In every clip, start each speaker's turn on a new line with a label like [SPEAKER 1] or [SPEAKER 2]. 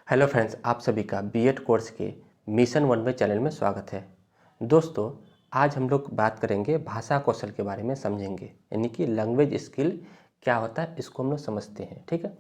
[SPEAKER 1] Hello friends, आप सभी का बीएड कोर्स के मिशन 1 चैनल में स्वागत है। दोस्तों, आज हम लोग बात करेंगे भाषा कौशल के बारे में समझेंगे, यानी कि लैंग्वेज स्किल क्या होता है इसको हम लोग समझते हैं, ठीक है।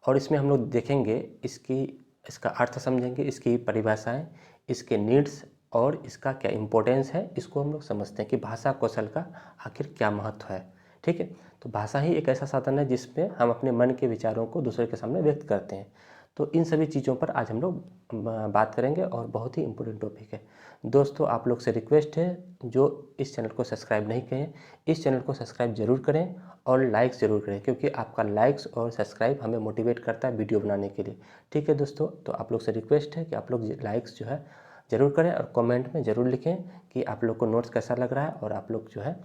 [SPEAKER 1] और इसमें हम लोग देखेंगे इसका अर्थ समझेंगे, इसकी परिभाषाएं, इसके नीड्स और इसका क्या इम्पोर्टेंस है, इसको हम लोग समझते हैं कि भाषा कौशल का आखिर क्या महत्व है, ठीक है। तो भाषा ही एक ऐसा साधन है जिसमें हम अपने मन के विचारों को दूसरे के सामने व्यक्त करते हैं। तो इन सभी चीज़ों पर आज हम लोग बात करेंगे और बहुत ही इम्पोर्टेंट टॉपिक है। दोस्तों, आप लोग से रिक्वेस्ट है, जो इस चैनल को सब्सक्राइब नहीं करें, इस चैनल को सब्सक्राइब जरूर करें और लाइक्स ज़रूर करें, क्योंकि आपका लाइक्स और सब्सक्राइब हमें मोटिवेट करता है वीडियो बनाने के लिए, ठीक है दोस्तों। तो आप लोग से रिक्वेस्ट है कि आप लोग लाइक्स जो है ज़रूर करें और कमेंट में ज़रूर लिखें कि आप लोग को नोट्स कैसा लग रहा है और आप लोग जो है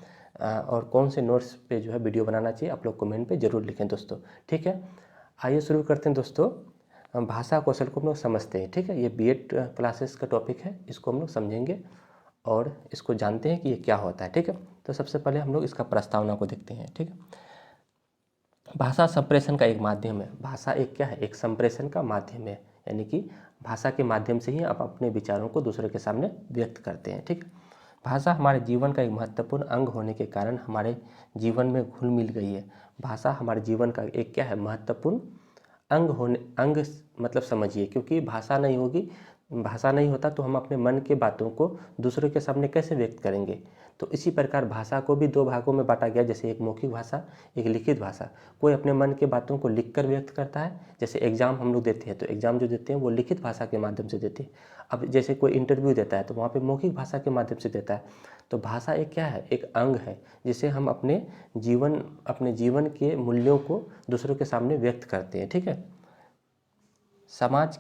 [SPEAKER 1] और कौन से नोट्स पे जो है वीडियो बनाना चाहिए, आप लोग कमेंट पे ज़रूर लिखें दोस्तों, ठीक है। आइए शुरू करते हैं दोस्तों। हम भाषा कौशल को हम लोग समझते हैं, ठीक है। ये बीएड क्लासेस का टॉपिक है, इसको हम लोग समझेंगे और इसको जानते हैं कि ये क्या होता है, ठीक है। तो सबसे पहले हम लोग इसका प्रस्तावना को देखते हैं, ठीक है। भाषा संप्रेषण का एक माध्यम है। भाषा एक क्या है? एक संप्रेषण का माध्यम है, यानी कि भाषा के माध्यम से ही आप अपने विचारों को दूसरे के सामने व्यक्त करते हैं, ठीक है। भाषा हमारे जीवन का एक महत्वपूर्ण अंग होने के कारण हमारे जीवन में घुल मिल गई है। भाषा हमारे जीवन का एक क्या है? महत्वपूर्ण अंग मतलब समझिए, क्योंकि भाषा नहीं होगी, भाषा नहीं होता तो हम अपने मन के बातों को दूसरों के सामने कैसे व्यक्त करेंगे। तो इसी प्रकार भाषा को भी दो भागों में बांटा गया, जैसे एक मौखिक भाषा, एक लिखित भाषा। कोई अपने मन के बातों को लिखकर व्यक्त करता है, जैसे एग्जाम हम लोग देते हैं तो एग्जाम जो देते हैं वो लिखित भाषा के माध्यम से देते हैं। अब जैसे कोई इंटरव्यू देता है तो वहाँ पे मौखिक भाषा के माध्यम से देता है। तो भाषा एक क्या है? एक अंग है जिसे हम अपने जीवन के मूल्यों को दूसरों के सामने व्यक्त करते हैं, ठीक है। समाज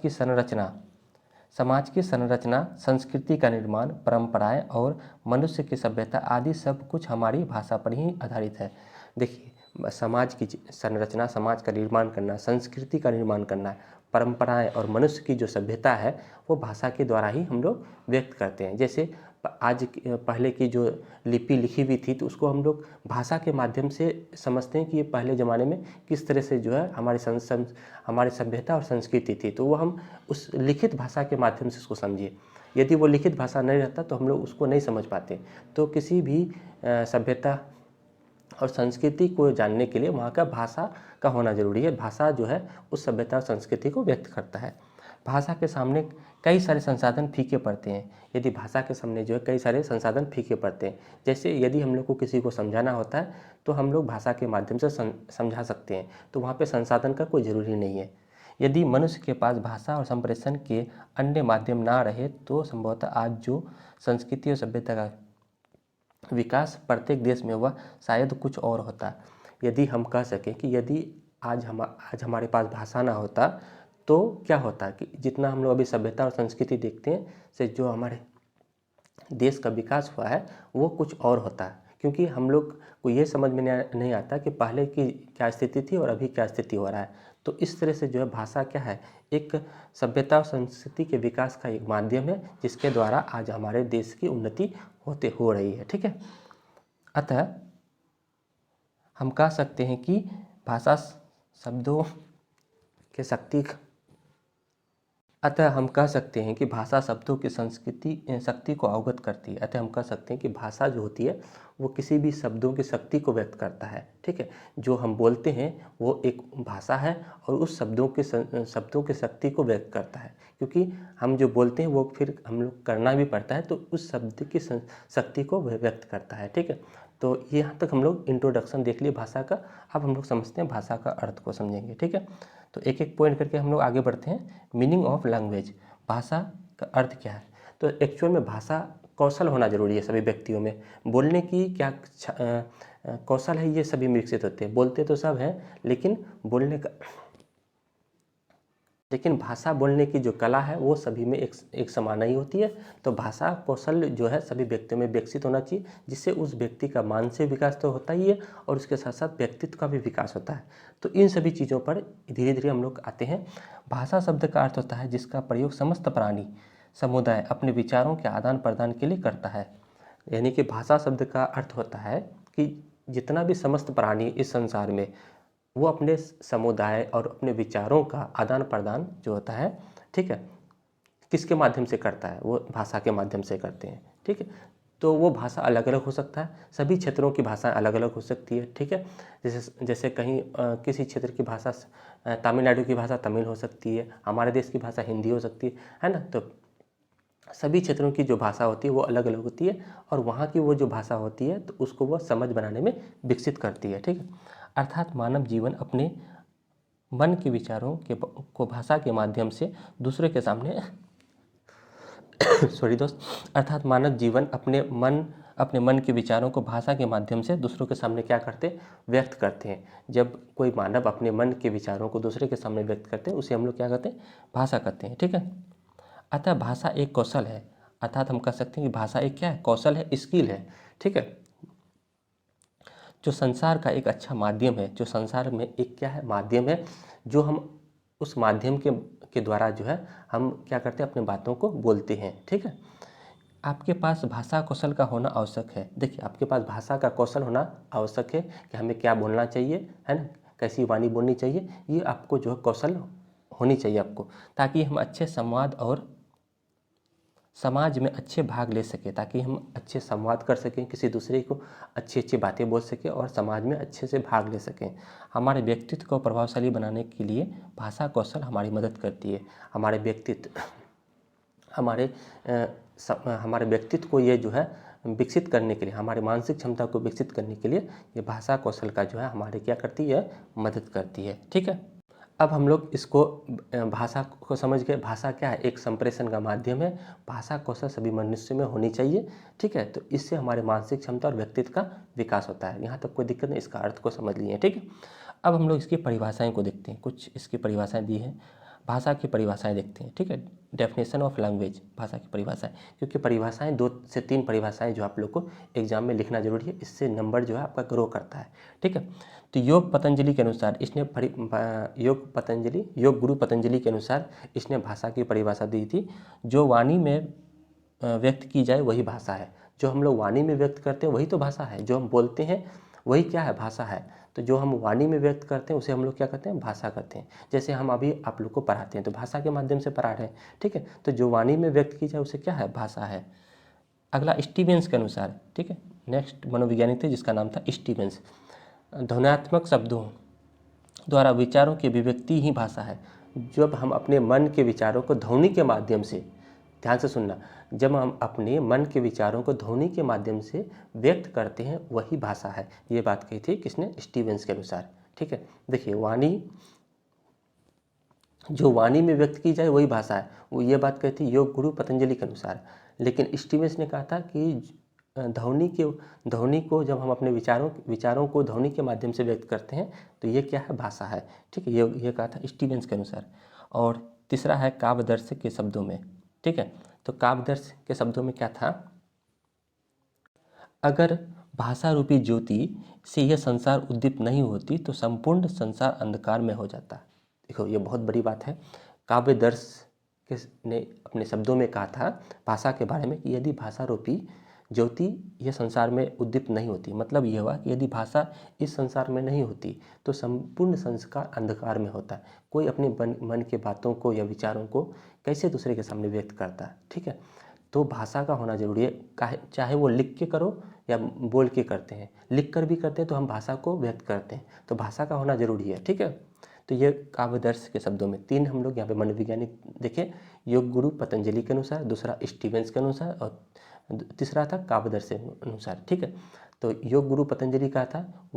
[SPEAKER 1] की संरचना, संस्कृति का निर्माण, परंपराएं और मनुष्य की सभ्यता आदि सब कुछ हमारी भाषा पर ही आधारित है। देखिए, समाज की संरचना, समाज का निर्माण करना, संस्कृति का निर्माण करना, परंपराएं और मनुष्य की जो सभ्यता है वो भाषा के द्वारा ही हम लोग व्यक्त करते हैं। जैसे पहले की जो लिपि लिखी हुई थी तो उसको हम लोग भाषा के माध्यम से समझते हैं कि ये पहले ज़माने में किस तरह से जो है हमारी सभ्यता और संस्कृति थी, तो वो हम उस लिखित भाषा के माध्यम से उसको समझिए। यदि वो लिखित भाषा नहीं रहता तो हम लोग उसको नहीं समझ पाते। तो किसी भी सभ्यता और संस्कृति को जानने के लिए वहाँ का भाषा का होना जरूरी है। भाषा जो है उस सभ्यता और संस्कृति को व्यक्त करता है। भाषा के सामने कई सारे संसाधन फीके पड़ते हैं। यदि भाषा के सामने जो है कई सारे संसाधन फीके पड़ते हैं, जैसे यदि हम लोग को किसी को समझाना होता है तो हम लोग भाषा के माध्यम से समझा सकते हैं, तो वहाँ पे संसाधन का कोई ज़रूरी नहीं है। यदि मनुष्य के पास भाषा और संप्रेषण के अन्य माध्यम ना रहे तो संभवतः आज जो संस्कृति और सभ्यता का विकास प्रत्येक देश में हुआ शायद कुछ और होता। यदि हम कह सकें कि यदि आज हमारे पास भाषा ना होता तो क्या होता कि जितना हम लोग अभी सभ्यता और संस्कृति देखते हैं से जो हमारे देश का विकास हुआ है वो कुछ और होता है, क्योंकि हम लोग को ये समझ में नहीं आता कि पहले की क्या स्थिति थी और अभी क्या स्थिति हो रहा है। तो इस तरह से जो है भाषा क्या है? एक सभ्यता और संस्कृति के विकास का एक माध्यम है जिसके द्वारा आज हमारे देश की उन्नति हो रही है, ठीक है। अतः हम कह सकते हैं कि भाषा शब्दों के अतः हम कह सकते हैं कि भाषा शब्दों की शक्ति को अवगत करती है। अतः हम कह सकते हैं कि भाषा जो होती है वो किसी भी शब्दों की शक्ति को व्यक्त करता है, ठीक है। जो हम बोलते हैं वो एक भाषा है और उस शब्दों की शक्ति को व्यक्त करता है, क्योंकि हम जो बोलते हैं वो फिर हम लोग करना भी पड़ता है, तो उस शब्द की शक्ति को व्यक्त करता है, ठीक है। तो यहाँ तक हम लोग इंट्रोडक्शन देख लिए भाषा का। अब हम लोग समझते हैं भाषा का अर्थ को समझेंगे, ठीक है। तो एक एक पॉइंट करके हम लोग आगे बढ़ते हैं। मीनिंग ऑफ लैंग्वेज, भाषा का अर्थ क्या है? तो एक्चुअल में भाषा कौशल होना जरूरी है सभी व्यक्तियों में। बोलने की क्या कौशल है, ये सभी में विकसित होते हैं। बोलते तो सब हैं लेकिन भाषा बोलने की जो कला है वो सभी में एक समान नहीं होती है। तो भाषा कौशल जो है सभी व्यक्तियों में विकसित होना चाहिए, जिससे उस व्यक्ति का मानसिक विकास तो होता ही है और उसके साथ साथ व्यक्तित्व का भी विकास होता है। तो इन सभी चीज़ों पर धीरे धीरे हम लोग आते हैं। भाषा शब्द का अर्थ होता है जिसका प्रयोग समस्त प्राणी समुदाय अपने विचारों के आदान प्रदान के लिए करता है। यानी कि भाषा शब्द का अर्थ होता है कि जितना भी समस्त प्राणी इस संसार में वो अपने समुदाय और अपने विचारों का आदान प्रदान जो होता है, ठीक है, किसके माध्यम से करता है, वो भाषा के माध्यम से करते हैं। ठीक है, तो वो भाषा अलग अलग हो सकता है, सभी क्षेत्रों की भाषाएं अलग अलग हो सकती है। ठीक है, जैसे जैसे कहीं किसी क्षेत्र की भाषा तमिलनाडु की भाषा तमिल हो सकती है, हमारे देश की भाषा हिंदी हो सकती है ना। तो सभी क्षेत्रों की जो भाषा होती है वो अलग अलग होती है, और वहाँ की वो जो भाषा होती है तो उसको वो समझ बनाने में विकसित करती है। ठीक है, अर्थात मानव जीवन अपने मन के विचारों के को भाषा के माध्यम से दूसरे के सामने सॉरी दोस्त, अर्थात मानव जीवन अपने मन के विचारों को भाषा के माध्यम से दूसरों के सामने क्या करते हैं, व्यक्त करते हैं। जब कोई मानव अपने मन के विचारों को दूसरे के सामने व्यक्त करते हैं उसे हम लोग क्या कहते हैं, भाषा कहते हैं। ठीक है, अतः भाषा एक कौशल है, अर्थात हम कह सकते हैं कि भाषा एक क्या है, कौशल है, स्किल है। ठीक है, जो संसार का एक अच्छा माध्यम है, जो संसार में एक क्या है, माध्यम है, जो हम उस माध्यम के द्वारा जो है हम क्या करते हैं, अपने बातों को बोलते हैं। ठीक है, आपके पास भाषा कौशल का होना आवश्यक है। देखिए, आपके पास भाषा का कौशल होना आवश्यक है कि हमें क्या बोलना चाहिए, है ना, कैसी वाणी बोलनी चाहिए, ये आपको जो है कौशल होनी चाहिए आपको, ताकि हम अच्छे संवाद और समाज में अच्छे भाग ले सकें, ताकि हम अच्छे संवाद कर सकें, किसी दूसरे को अच्छी अच्छी बातें बोल सकें और समाज में अच्छे से भाग ले सकें। हमारे व्यक्तित्व को प्रभावशाली बनाने के लिए भाषा कौशल हमारी मदद करती है। हमारे व्यक्तित्व को ये जो है विकसित करने के लिए, हमारे मानसिक क्षमता को विकसित करने के लिए ये भाषा कौशल का जो है हमारे क्या करती है, मदद करती है। ठीक है, अब हम लोग इसको भाषा को समझ गए। भाषा क्या है, एक संप्रेषण का माध्यम है। भाषा कौशल सभी मनुष्य में होनी चाहिए। ठीक है, तो इससे हमारे मानसिक क्षमता और व्यक्तित्व का विकास होता है। यहाँ तक कोई दिक्कत नहीं, इसका अर्थ को समझ लिए। ठीक है, अब हम लोग इसकी परिभाषाएं को देखते हैं। कुछ इसकी परिभाषाएं दी हैं, भाषा की परिभाषाएं देखते हैं। ठीक है, डेफिनेशन ऑफ लैंग्वेज, भाषा की परिभाषाएं, क्योंकि परिभाषाएं 2 से 3 परिभाषाएं जो आप लोग को एग्जाम में लिखना जरूरी है, इससे नंबर जो है आपका ग्रो करता है। ठीक है, तो योग पतंजलि के अनुसार योग गुरु पतंजलि के अनुसार इसने भाषा की परिभाषा दी थी, जो वाणी में व्यक्त की जाए वही भाषा है। जो हम लोग वाणी में व्यक्त करते हैं वही तो भाषा है, जो हम बोलते हैं वही क्या है, भाषा है। तो जो हम वाणी में व्यक्त करते हैं उसे हम लोग क्या कहते हैं, भाषा कहते हैं। जैसे हम अभी आप लोग को पढ़ाते हैं तो भाषा के माध्यम से पढ़ा रहे हैं। ठीक है, तो जो वाणी में व्यक्त की जाए उसे क्या है, भाषा है। अगला स्टीवेंस के अनुसार, ठीक है, नेक्स्ट मनोवैज्ञानिक थे जिसका नाम था स्टीवेंस, ध्वन्यात्मक शब्दों द्वारा विचारों की अभिव्यक्ति ही भाषा है। जब हम अपने मन के विचारों को ध्वनि के माध्यम से, ध्यान से सुनना, जब हम अपने मन के विचारों को ध्वनि के माध्यम से व्यक्त करते हैं वही भाषा है। ये बात कही थी किसने, स्टीवेंस के अनुसार। ठीक है, देखिए जो वाणी में व्यक्त की जाए वही भाषा है, वो ये बात कही थी योग गुरु पतंजलि के अनुसार। लेकिन स्टीवेंस ने कहा था कि ध्वनि को जब हम अपने विचारों को ध्वनि के माध्यम से व्यक्त करते हैं तो ये क्या है, भाषा है। ठीक है, ये कहा था स्टीवेंस के अनुसार। और तीसरा है काव्यदर्श के शब्दों में। ठीक है, तो काव्यदर्श के शब्दों में क्या था, अगर भाषा रूपी ज्योति से यह संसार उद्दीपित नहीं होती तो संपूर्ण संसार अंधकार में हो जाता। देखो, ये बहुत बड़ी बात है। काव्यदर्श ने अपने शब्दों में कहा था भाषा के बारे में कि यदि भाषा रूपी ज्योति यह संसार में उद्दीपित नहीं होती, मतलब ये हुआ कि यदि भाषा इस संसार में नहीं होती तो संपूर्ण संस्कार अंधकार में होता है। कोई अपने मन के बातों को या विचारों को कैसे दूसरे के सामने व्यक्त करता है। ठीक है, तो भाषा का होना जरूरी है, चाहे वो लिख के करो या बोल के करते हैं। लिख कर भी करते हैं तो हम भाषा को व्यक्त करते हैं, तो भाषा का होना जरूरी है। ठीक है, तो ये काव्यदर्श के शब्दों में 3 हम लोग यहाँ पे मनोवैज्ञानिक देखे, योग गुरु पतंजलि के अनुसार, दूसरा स्टीवेंस के अनुसार और तीसरा था काव्यदर्श के अनुसार। ठीक है, तो योग गुरु पतंजलि का था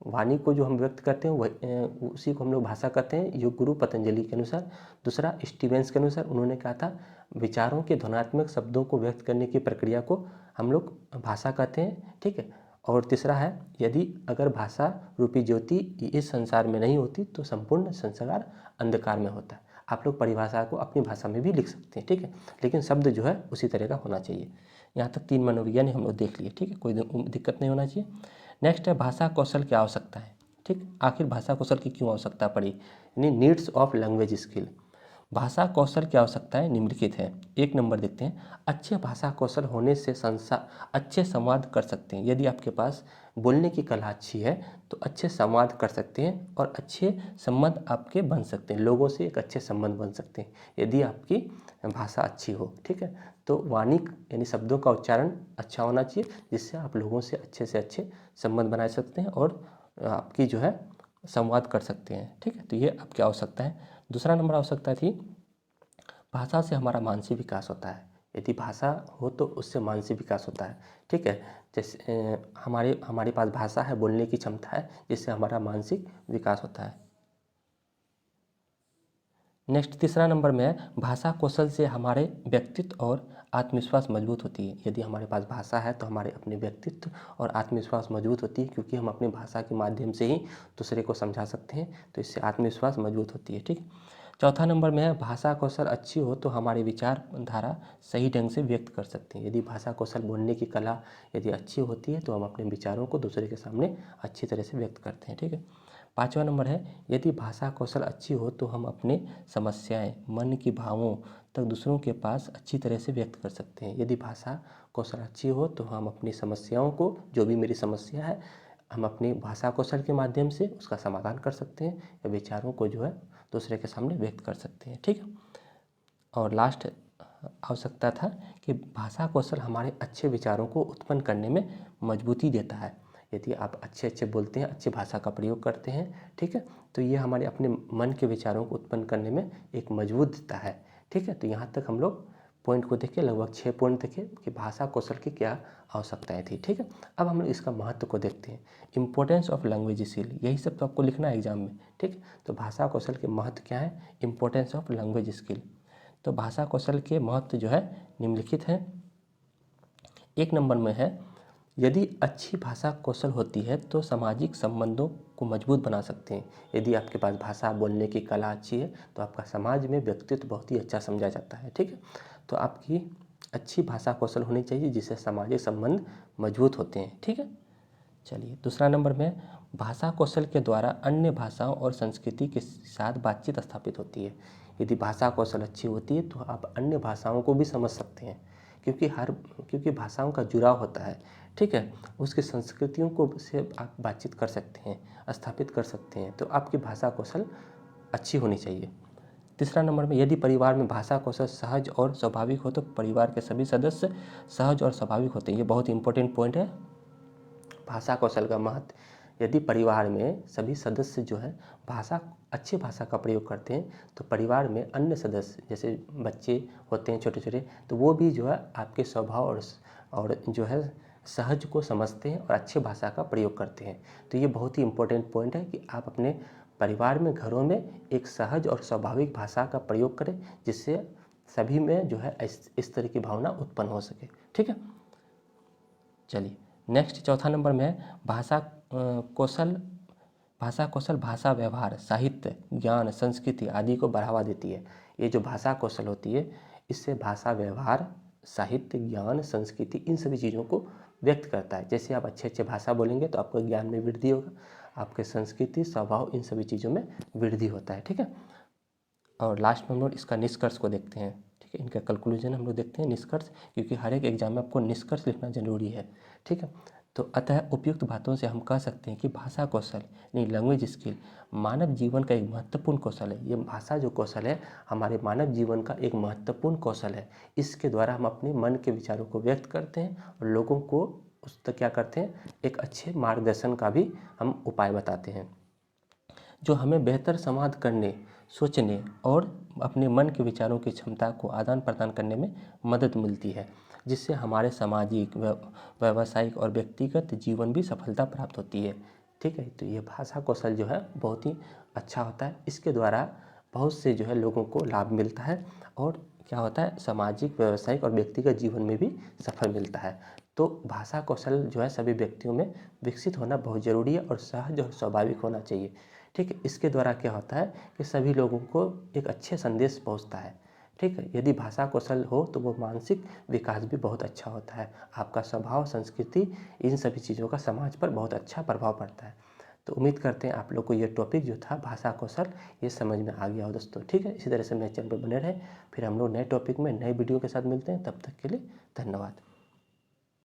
[SPEAKER 1] वाणी को जो हम व्यक्त करते हैं वही उसी को हम लोग भाषा कहते हैं, योग गुरु पतंजलि के अनुसार। दूसरा स्टीवेंस के अनुसार, उन्होंने कहा था विचारों के ध्वन्यात्मक शब्दों को व्यक्त करने की प्रक्रिया को हम लोग भाषा कहते हैं। ठीक है, और तीसरा है यदि अगर भाषा रूपी ज्योति इस संसार में नहीं होती तो संपूर्ण संसार अंधकार में होता है। आप लोग परिभाषा को अपनी भाषा में भी लिख सकते हैं। ठीक है, लेकिन शब्द जो है उसी तरह का होना चाहिए। यहाँ तक 3 मनोविज्ञान हम लोग देख लिए। ठीक है, कोई दिक्कत नहीं होना चाहिए। नेक्स्ट है भाषा कौशल की आवश्यकता है। ठीक, आखिर भाषा कौशल की क्यों आवश्यकता पड़ी, यानी नीड्स ऑफ लैंग्वेज स्किल। भाषा कौशल की आवश्यकताएं निम्नलिखित हैं। 1 नंबर देखते हैं, अच्छे भाषा कौशल होने से अच्छे संवाद कर सकते हैं। यदि आपके पास बोलने की कला अच्छी है तो अच्छे संवाद कर सकते हैं और अच्छे संबंध आपके बन सकते हैं, लोगों से एक अच्छे संबंध बन सकते हैं यदि आपकी भाषा अच्छी हो। ठीक है, तो वाणी यानी शब्दों का उच्चारण अच्छा होना चाहिए, जिससे आप लोगों से अच्छे संबंध बना सकते हैं और आपकी जो है संवाद कर सकते हैं। ठीक है, तो ये आपकी आवश्यकता है। दूसरा नंबर आवश्यकता थी, भाषा से हमारा मानसिक विकास होता है। यदि भाषा हो तो उससे मानसिक विकास होता है। ठीक है, जैसे हमारे पास भाषा है, बोलने की क्षमता है, जिससे हमारा मानसिक विकास होता है। नेक्स्ट तीसरा नंबर में है, भाषा कौशल से हमारे व्यक्तित्व और आत्मविश्वास मजबूत होती है। यदि हमारे पास भाषा है तो हमारे अपने व्यक्तित्व और आत्मविश्वास मजबूत होती है, क्योंकि हम अपनी भाषा के माध्यम से ही दूसरे को समझा सकते हैं, तो इससे आत्मविश्वास मजबूत होती है। ठीक, चौथा नंबर में है, भाषा कौशल अच्छी हो तो हमारी विचारधारा सही ढंग से व्यक्त कर सकते हैं। यदि भाषा कौशल, बोलने की कला यदि अच्छी होती है तो हम अपने विचारों को दूसरे के सामने अच्छी तरह से व्यक्त करते हैं। ठीक है, पाँचवा नंबर है, यदि भाषा कौशल अच्छी हो तो हम अपने समस्याएं, मन की भावों तक दूसरों के पास अच्छी तरह से व्यक्त कर सकते हैं। यदि भाषा कौशल अच्छी हो तो हम अपनी समस्याओं को, जो भी मेरी समस्या है, हम अपनी भाषा कौशल के माध्यम से उसका समाधान कर सकते हैं या विचारों को जो है दूसरे के सामने व्यक्त कर सकते हैं। ठीक है, और लास्ट आवश्यकता था कि भाषा कौशल हमारे अच्छे विचारों को उत्पन्न करने में मजबूती देता है। यदि आप अच्छे बोलते हैं, अच्छी भाषा का प्रयोग करते हैं, ठीक है, तो ये हमारे अपने मन के विचारों को उत्पन्न करने में एक मजबूत देता है। ठीक है, तो यहाँ तक हम लोग पॉइंट को देखें, लगभग 6 पॉइंट देखें कि भाषा कौशल की क्या आवश्यकताएं थी। ठीक है, अब हम लोग इसका महत्व को देखते हैं। इम्पोर्टेंस ऑफ लैंग्वेज स्किल, यही सब तो आपको लिखना है एग्जाम में। ठीक, तो भाषा कौशल के महत्व क्या है, इम्पोर्टेंस ऑफ लैंग्वेज स्किल। तो भाषा कौशल के महत्व जो है निम्नलिखित है। 1 नंबर में है, यदि अच्छी भाषा कौशल होती है तो सामाजिक संबंधों को मजबूत बना सकते हैं। यदि आपके पास भाषा बोलने की कला अच्छी है तो आपका समाज में व्यक्तित्व बहुत ही अच्छा समझा जाता है। ठीक है, तो आपकी अच्छी भाषा कौशल होनी चाहिए, जिससे सामाजिक संबंध मजबूत होते हैं। ठीक है, चलिए दूसरा नंबर में, भाषा कौशल के द्वारा अन्य भाषाओं और संस्कृति के साथ बातचीत स्थापित होती है। यदि भाषा कौशल अच्छी होती है तो आप अन्य भाषाओं को भी समझ सकते हैं, क्योंकि भाषाओं का जुड़ाव होता है। ठीक है, उसकी संस्कृतियों को से आप बातचीत कर सकते हैं, स्थापित कर सकते हैं, तो आपकी भाषा कौशल अच्छी होनी चाहिए। तीसरा नंबर में, यदि परिवार में भाषा कौशल सहज और स्वाभाविक हो तो परिवार के सभी सदस्य सहज और स्वाभाविक होते हैं। ये बहुत इंपॉर्टेंट पॉइंट है, भाषा कौशल का महत्व। यदि परिवार में सभी सदस्य जो है अच्छी भाषा का प्रयोग करते हैं तो परिवार में अन्य सदस्य, जैसे बच्चे होते हैं छोटे छोटे, तो वो भी जो है आपके स्वभाव और जो है सहज को समझते हैं और अच्छी भाषा का प्रयोग करते हैं। तो ये बहुत ही इम्पोर्टेंट पॉइंट है कि आप अपने परिवार में, घरों में एक सहज और स्वाभाविक भाषा का प्रयोग करें, जिससे सभी में जो है इस तरह की भावना उत्पन्न हो सके। ठीक है, चलिए नेक्स्ट चौथा नंबर में है, भाषा कौशल भाषा व्यवहार, साहित्य, ज्ञान, संस्कृति आदि को बढ़ावा देती है। ये जो भाषा कौशल होती है, इससे भाषा व्यवहार, साहित्य, ज्ञान, संस्कृति, इन सभी चीज़ों को व्यक्त करता है। जैसे आप अच्छे भाषा बोलेंगे तो आपको ज्ञान में वृद्धि होगा, आपके संस्कृति, स्वभाव, इन सभी चीज़ों में वृद्धि होता है। ठीक है, और लास्ट में हम लोग इसका निष्कर्ष को देखते हैं। ठीक है, इनका कंक्लूजन हम लोग देखते हैं, निष्कर्ष, क्योंकि हर एक एग्जाम में आपको निष्कर्ष लिखना जरूरी है। ठीक है, तो अतः उपयुक्त बातों से हम कह सकते हैं कि भाषा कौशल यानी लैंग्वेज स्किल मानव जीवन का एक महत्वपूर्ण कौशल है। ये भाषा जो कौशल है हमारे मानव जीवन का एक महत्वपूर्ण कौशल है। इसके द्वारा हम अपने मन के विचारों को व्यक्त करते हैं और लोगों को उस तक क्या करते हैं, एक अच्छे मार्गदर्शन का भी हम उपाय बताते हैं, जो हमें बेहतर संवाद करने, सोचने और अपने मन के विचारों की क्षमता को आदान प्रदान करने में मदद मिलती है, जिससे हमारे सामाजिक, व्यावसायिक और व्यक्तिगत जीवन भी सफलता प्राप्त होती है। ठीक है, तो ये भाषा कौशल जो है बहुत ही अच्छा होता है। इसके द्वारा बहुत से जो है लोगों को लाभ मिलता है और क्या होता है, सामाजिक, व्यावसायिक और व्यक्तिगत जीवन में भी सफल मिलता है। तो भाषा कौशल जो है सभी व्यक्तियों में विकसित होना बहुत ज़रूरी है और सहज और स्वाभाविक होना चाहिए। ठीक है, इसके द्वारा क्या होता है कि सभी लोगों को एक अच्छे संदेश पहुंचता है। ठीक है, यदि भाषा कौशल हो तो वो मानसिक विकास भी बहुत अच्छा होता है, आपका स्वभाव, संस्कृति, इन सभी चीज़ों का समाज पर बहुत अच्छा प्रभाव पड़ता है। तो उम्मीद करते हैं आप लोग को ये टॉपिक जो था भाषा कौशल ये समझ में आ गया हो दोस्तों। ठीक है, इसी तरह से मेरे चैनल पर बने रहें। फिर हम लोग नए टॉपिक में नए वीडियो के साथ मिलते हैं, तब तक के लिए धन्यवाद।